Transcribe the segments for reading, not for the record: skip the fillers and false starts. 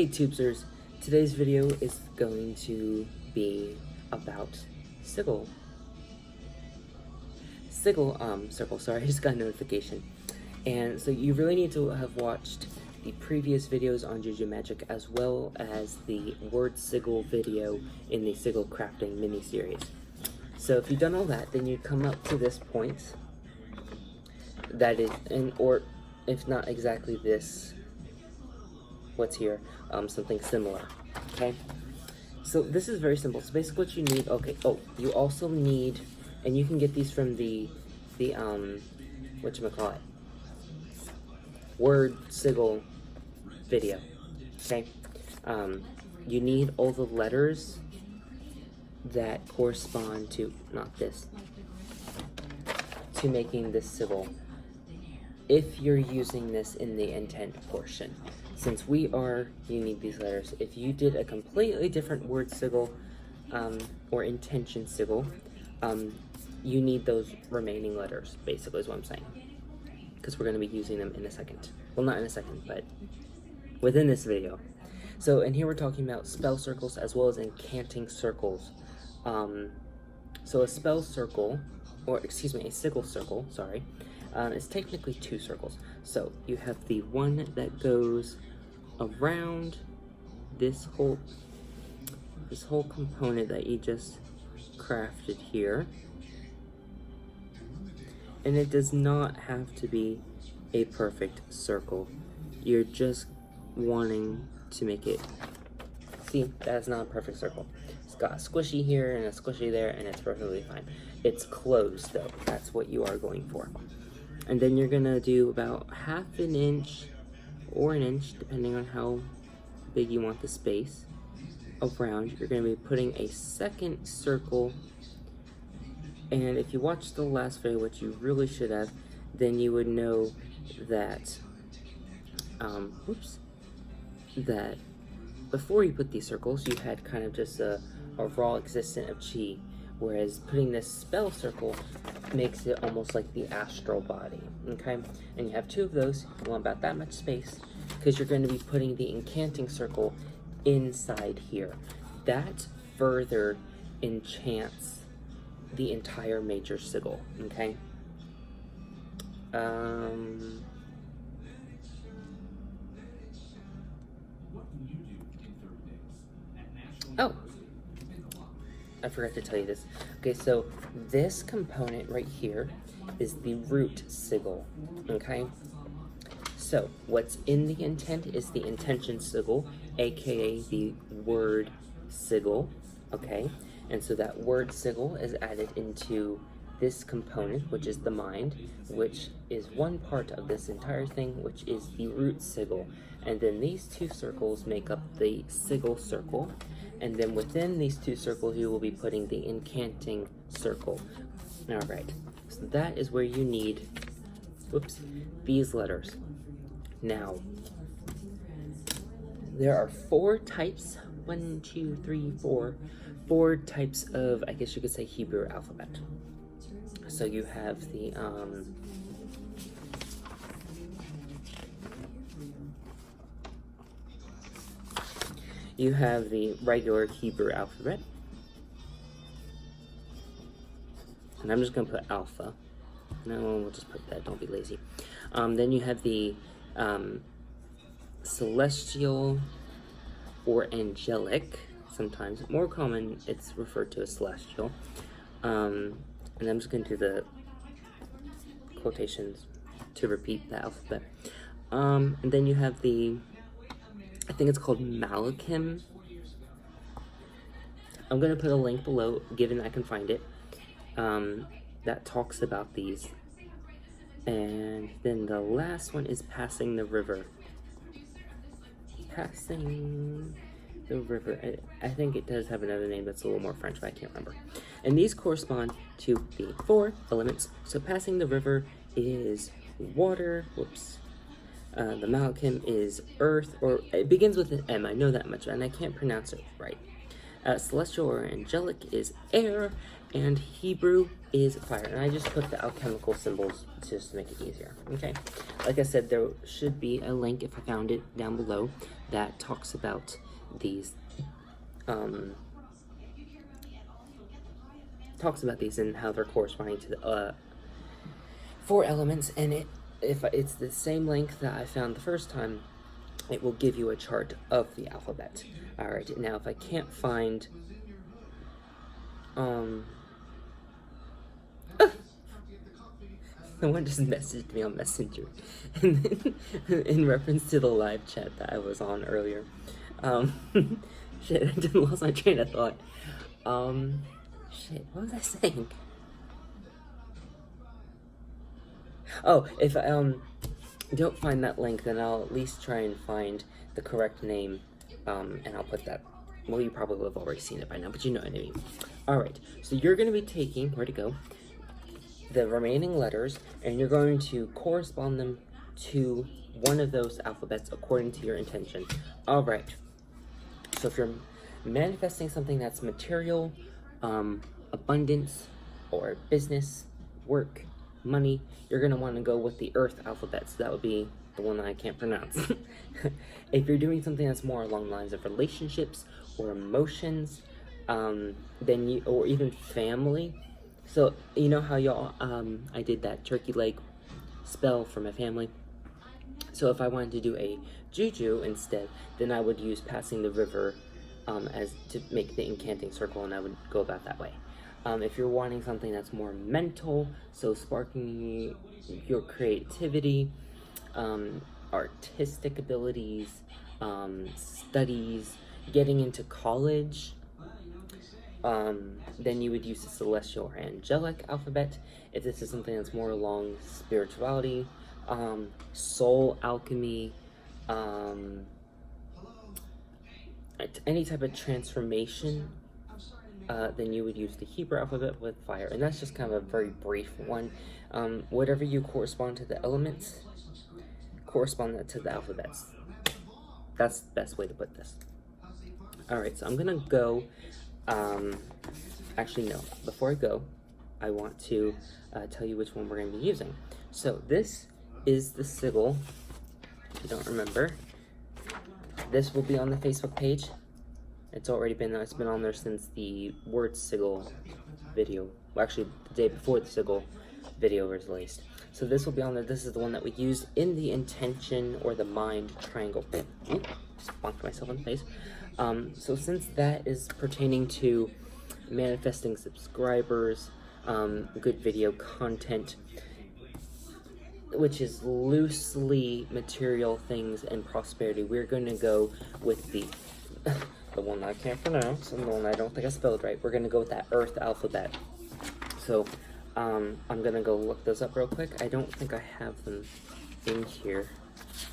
Hey Tubesers, today's video is going to be about Sigil. Circle, sorry, I just got a notification. And so you really need to have watched the previous videos on Juju Magick as well as the word Sigil video in the Sigil crafting mini-series. So if you've done all that, then you come up to this point that is, or if not exactly this, what's here, something similar, okay? So this is very simple. So basically what you need, you also need, and you can get these from the whatchamacallit, word Sigil video, okay? You need all the letters that correspond to, not this, to making this Sigil, if you're using this in the intent portion. Since you need these letters. If you did a completely different word Sigil, or intention Sigil, you need those remaining letters, basically is what I'm saying. Because we're going to be using them in a second. Well, not in a second, but within this video. So, and here we're talking about spell circles as well as Encanting Circles. So a spell circle, or excuse me, a Sigil circle, sorry, is technically two circles. So you have the one that goes around this whole component that you just crafted here. And it does not have to be a perfect circle. You're just wanting to make it, see, that's not a perfect circle. It's got a squishy here and a squishy there, and it's perfectly fine. It's closed though, that's what you are going for. And then you're gonna do about half an inch or an inch, depending on how big you want the space around. You're gonna be putting a second circle. And if you watched the last video, which you really should have, then you would know that, that before you put these circles, you had kind of just a raw existence of chi, whereas putting this spell circle makes it almost like the astral body, okay? And you have two of those, you want about that much space, because you're going to be putting the Encanting Circle inside here. That further enchants the entire major Sigil, okay? Oh, I forgot to tell you this. Okay, so this component right here is the root Sigil, okay? So what's in the intent is the intention Sigil, aka the word Sigil, okay? And so that word Sigil is added into this component, which is the mind, which is one part of this entire thing, which is the root Sigil. And then these two circles make up the Sigil circle. And then within these two circles, you will be putting the Encanting Circle. All right, so that is where you need, these letters. Now, there are four types, 1, 2, 3, 4, four types of, I guess you could say, Hebrew alphabet. So you have the, you have the regular Hebrew alphabet, and I'm just going to put alpha. No, we'll just put that, don't be lazy. Then you have the celestial or angelic, sometimes. More common, it's referred to as celestial. And I'm just going to do the quotations to repeat the alphabet. And then you have the, I think it's called Malachim. I'm going to put a link below, given I can find it, that talks about these. And then the last one is Passing the River. Passing the River. I think it does have another name that's a little more French, but I can't remember. And these correspond to the four elements. So Passing the River is water. The Malachim is earth, or it begins with an M, I know that much, and I can't pronounce it right. Celestial or angelic is air, and Hebrew is fire. And I just put the alchemical symbols just to make it easier. Okay, like I said, there should be a link, if I found it, down below that talks about these and how they're corresponding to the 4 elements. And if it's the same link that I found the first time, it will give you a chart of the alphabet. Alright, now if I can't find someone just messaged me on Messenger in reference to the live chat that I was on earlier. Shit, I just lost my train of thought. Shit, what was I saying? Oh, if I don't find that link, then I'll at least try and find the correct name, and I'll put that. Well, you probably will have already seen it by now, but you know what I mean. Alright, so you're going to be taking, where to go, the remaining letters, and you're going to correspond them to one of those alphabets according to your intention. Alright, so if you're manifesting something that's material, abundance, or business, work, money, you're going to want to go with the earth alphabet, so that would be the one that I can't pronounce. If you're doing something that's more along the lines of relationships or emotions, or even family. So, you know how y'all, I did that turkey leg spell for my family? So if I wanted to do a Juju instead, then I would use passing the river as to make the Encanting Circle, and I would go about that way. If you're wanting something that's more mental, so sparking your creativity, artistic abilities, studies, getting into college, then you would use the celestial or angelic alphabet. If this is something that's more along spirituality, soul alchemy, any type of transformation, then you would use the Hebrew alphabet with fire. And that's just kind of a very brief one. Whatever you correspond to the elements, correspond that to the alphabets. That's the best way to put this. Alright, so I'm gonna go, actually no, before I go, I want to tell you which one we're gonna be using. So this is the Sigil, if you don't remember. This will be on the Facebook page. It's already been, it's been on there since the word Sigil video. Well, actually, the day before the Sigil video was released. So this will be on there. This is the one that we use in the intention or the mind triangle. Oop, just bonked myself in the face. So since that is pertaining to manifesting subscribers, good video content, which is loosely material things and prosperity, we're going to go with the one that I can't pronounce and the one I don't think I spelled right. We're going to go with that earth alphabet. So I'm going to go look those up real quick. I don't think I have them in here.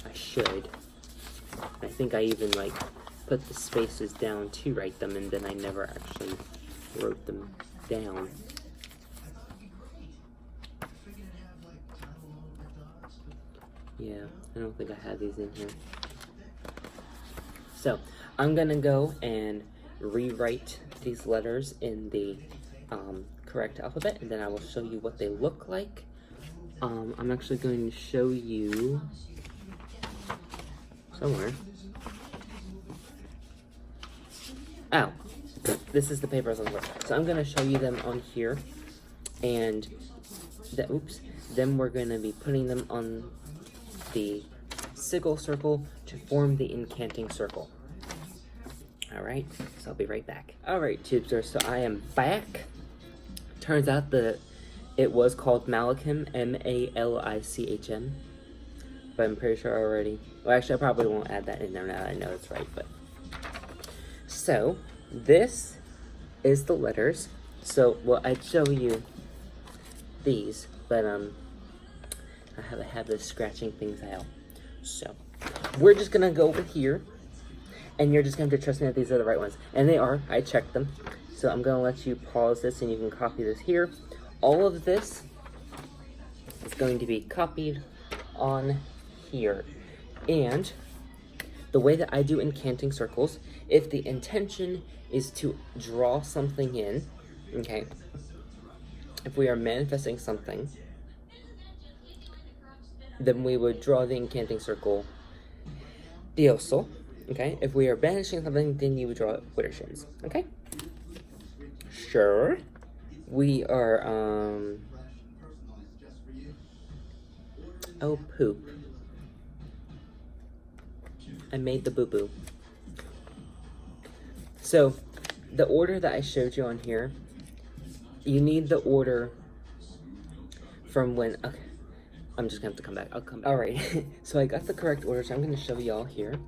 I should. I think I even like put the spaces down to write them, and then I never actually wrote them down. Yeah, I don't think I have these in here. So, I'm gonna go and rewrite these letters in the correct alphabet, and then I will show you what they look like. I'm actually going to show you somewhere. Oh, this is the paper I was looking for. So I'm gonna show you them on here, and then we're gonna be putting them on the Sigil circle to form the Enchanting Circle. Alright, so I'll be right back. Alright, tubesters, so I am back. Turns out that it was called Malichem, M-A-L-I-C-H-M. But I'm pretty sure already. Well, actually, I probably won't add that in there now that I know it's right, but. So, this is the letters. So, well, I'd show you these, but, I have a habit of scratching things out. So, we're just gonna go over here, and you're just gonna have to trust me that these are the right ones. And they are, I checked them. So I'm gonna let you pause this and you can copy this here. All of this is going to be copied on here. And The way that I do Encanting Circles, if the intention is to draw something in, okay, if we are manifesting something, then we would draw the Encanting Circle dioso, okay? If we are banishing something, then you would draw Widdershins, okay? Sure. We are, oh, poop. I made the boo-boo. So, the order that I showed you on here, you need the order from when, okay, I'm just gonna have to come back, I'll come back. Alright, so I got the correct order, so I'm gonna show y'all here.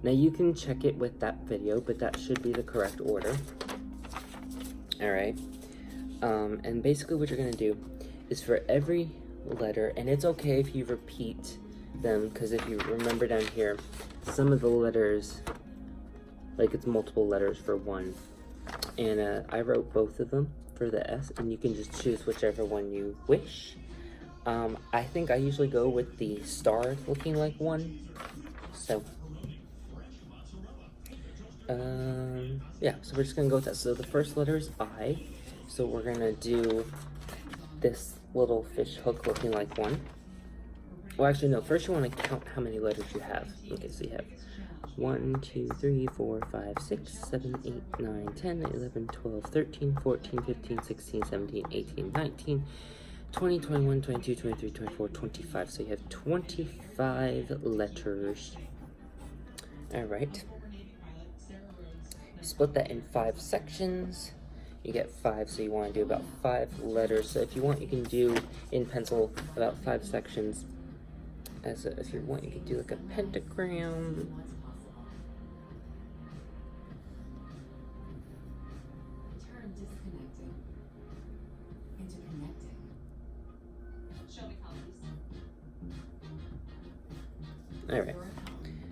Now you can check it with that video, but that should be the correct order. Alright, and basically what you're gonna do is for every letter, and it's okay if you repeat them, because if you remember down here, some of the letters, like it's multiple letters for one, and I wrote both of them for the S, and you can just choose whichever one you wish. I think I usually go with the star looking like one, so, yeah, so we're just gonna go with that. So the first letter is I, so we're gonna do this little fish hook looking like one. Well, actually, no, first you want to count how many letters you have. Okay, so you have 1, 2, 3, 4, 5, 6, 7, 8, 9, 10, 11, 12, 13, 14, 15, 16, 17, 18, 19, 20, 21, 22, 23, 24, 25. So you have 25 letters. Alright. Split that in 5 sections. You get 5, so you want to do about 5 letters. So if you want, you can do in pencil about 5 sections. If you want, you can do like a pentagram. Alright,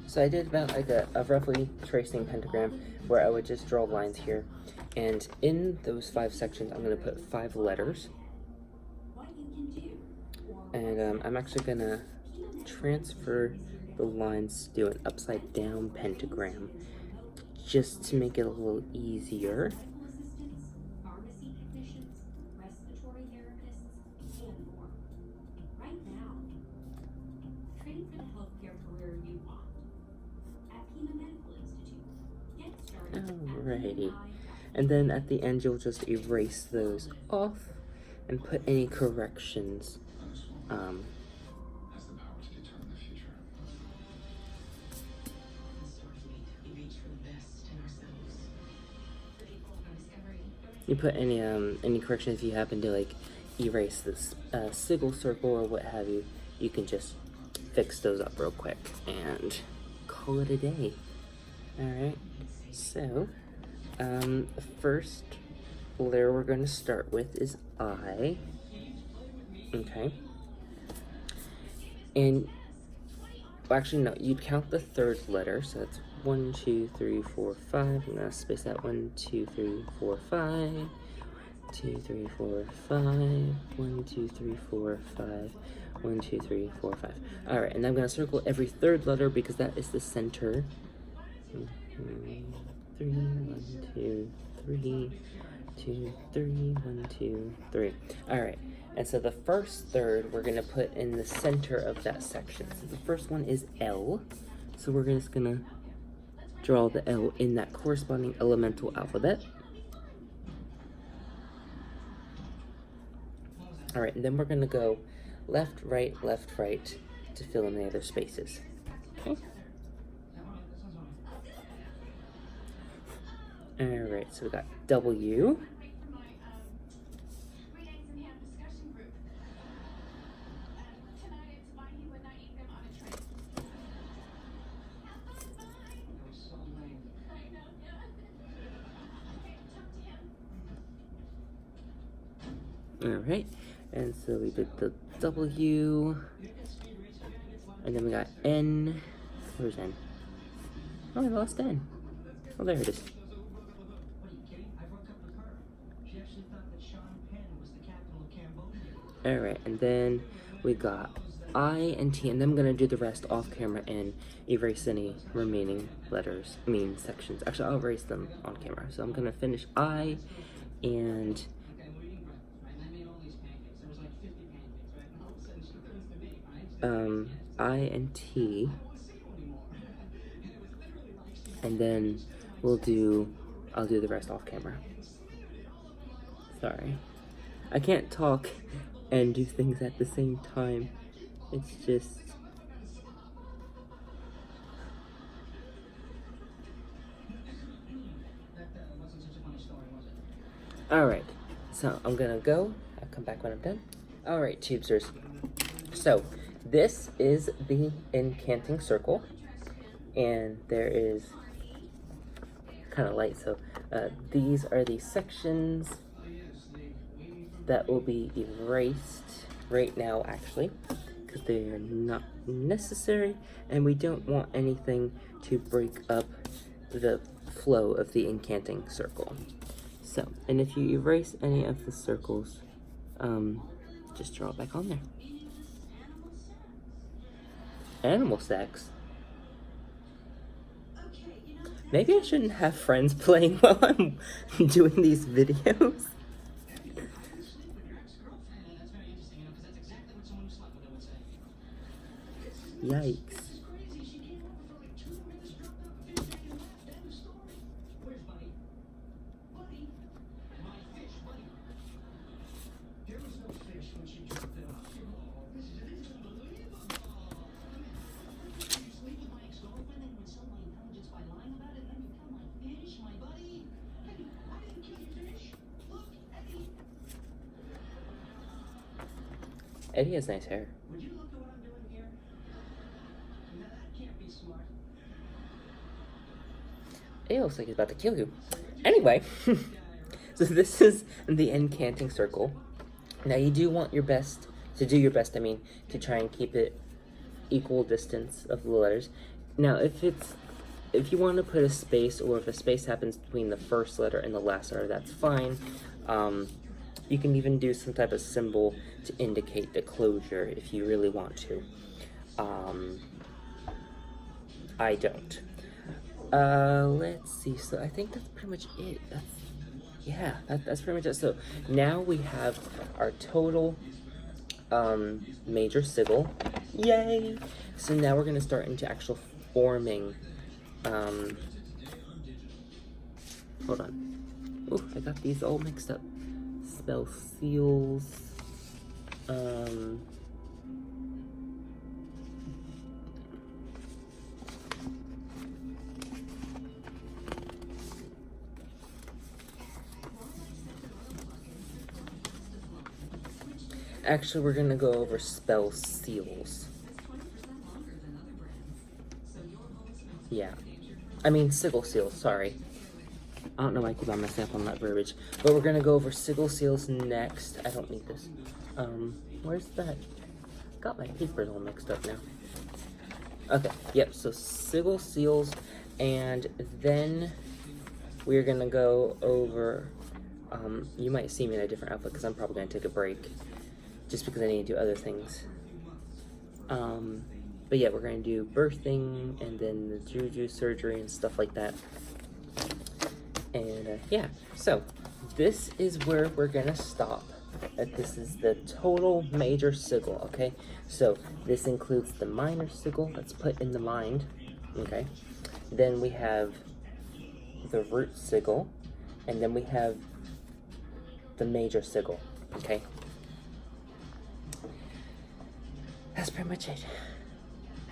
so I did about like a roughly tracing pentagram where I would just draw lines here, and in those 5 sections I'm going to put 5 letters, and I'm actually going to transfer the lines to do an upside down pentagram just to make it a little easier. Alrighty, and then at the end you'll just erase those off and put any corrections. You put any corrections if you happen to like erase this Sigil circle or what have you. You can just fix those up real quick and call it a day. Alright, so the first letter we're going to start with is I. Okay. And, well, actually, no, you'd count the third letter, so that's 1, 2, 3, 4, 5. I'm going to space that 1, 2, 3, 4, 5. 2, 3, 4, 5. 1, 2, 3, 4, 5. 1, 2, 3, 4, 5. Alright, and I'm going to circle every third letter because that is the center. 1, 2, 3, 2, 3, 1, 2, 3. Alright, and so the first third we're going to put in the center of that section. So the first one is L. So we're just going to draw the L in that corresponding elemental alphabet. Alright, and then we're going to go left, right, to fill in the other spaces. Okay? Alright, so we got W. Alright, and so we did the W, and then we got N. Where's N? Oh, I lost N. Oh, there it is. Alright, and then we got I and T, and then I'm gonna do the rest off camera and erase any remaining letters, sections. Actually, I'll erase them on camera. So I'm gonna finish I and I and T, and then I'll do the rest off camera. Sorry. I can't talk and do things at the same time. It's just... Alright, so I'm gonna go. I'll come back when I'm done. Alright, Tubesters. So, this is the Encanting Circle. And there is kind of light, so these are the sections that will be erased right now, actually, because they are not necessary, and we don't want anything to break up the flow of the Encanting Circle. So, and if you erase any of the circles, just draw it back on there. Animal sex? Maybe I shouldn't have friends playing while I'm doing these videos. Yikes. Eddie has nice hair. Would you look at what I'm doing here? Now that can't be smart. It looks like he's about to kill you. Anyway, so this is the Enchanting Circle. Now you do want your best, to try and keep it equal distance of the letters. Now if you want to put a space, or if a space happens between the first letter and the last letter, that's fine. You can even do some type of symbol to indicate the closure if you really want to. I don't. Let's see. So I think that's pretty much it. That's pretty much it. So now we have our total major sigil. Yay! So now we're gonna start into actual forming. Hold on. Oh, I got these all mixed up. Spell seals. Actually, we're gonna go over spell seals. Yeah. I mean, sigil seals, sorry. I don't know why I keep on messing up on that verbiage. But we're gonna go over sigil seals next. I don't need this. Where's that? Got my papers all mixed up now. Okay, yep, so sigil seals, and then we're gonna go over, you might see me in a different outfit because I'm probably gonna take a break just because I need to do other things. But yeah, we're gonna do birthing and then the Juju surgery and stuff like that. And yeah, so this is where we're gonna stop. This is the total major sigil, okay? So this includes the minor sigil that's put in the mind, okay? Then we have the root sigil, and then we have the major sigil, okay? That's pretty much it.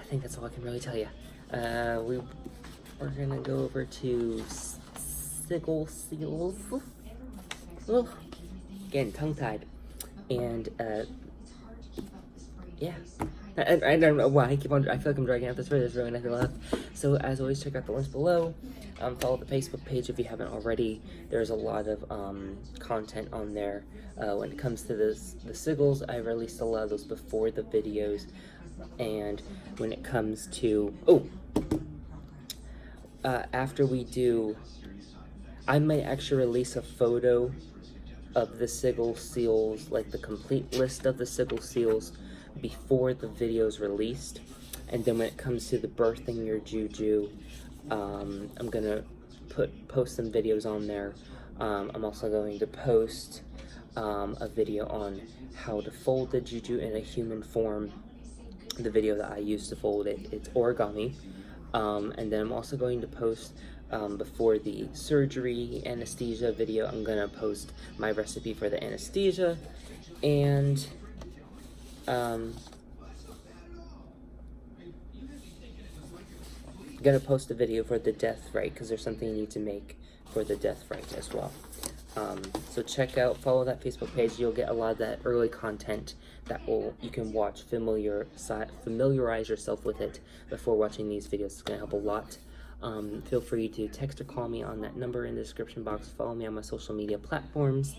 I think that's all I can really tell you. We're gonna go over to sigil seals. Oh, getting tongue-tied. And yeah. I don't know why I feel like I'm dragging out this video. There's really nothing left. So as always, check out the links below. Follow the Facebook page if you haven't already. There's a lot of content on there. When it comes to the sigils, I released a lot of those before the videos. And when it comes to after we do, I might actually release a photo of the sigil seals, like the complete list of the sigil seals, before the video is released. And then when it comes to the birthing your Juju, I'm gonna post some videos on there. I'm also going to post a video on how to fold the Juju in a human form. The video that I used to fold it, it's origami. And then I'm also going to post, before the surgery anesthesia video, I'm gonna post my recipe for the anesthesia, and gonna post a video for the death rite, because there's something you need to make for the death rite as well. So follow that Facebook page. You'll get a lot of that early content that you can watch, familiarize yourself with it before watching these videos. It's gonna help a lot. Feel free to text or call me on that number in the description box. Follow me on my social media platforms.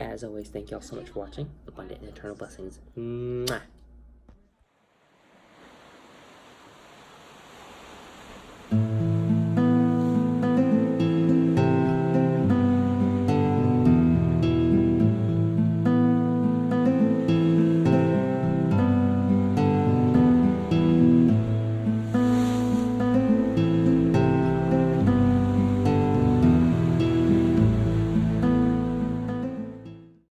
As always, thank y'all so much for watching. Abundant and eternal blessings. Mwah.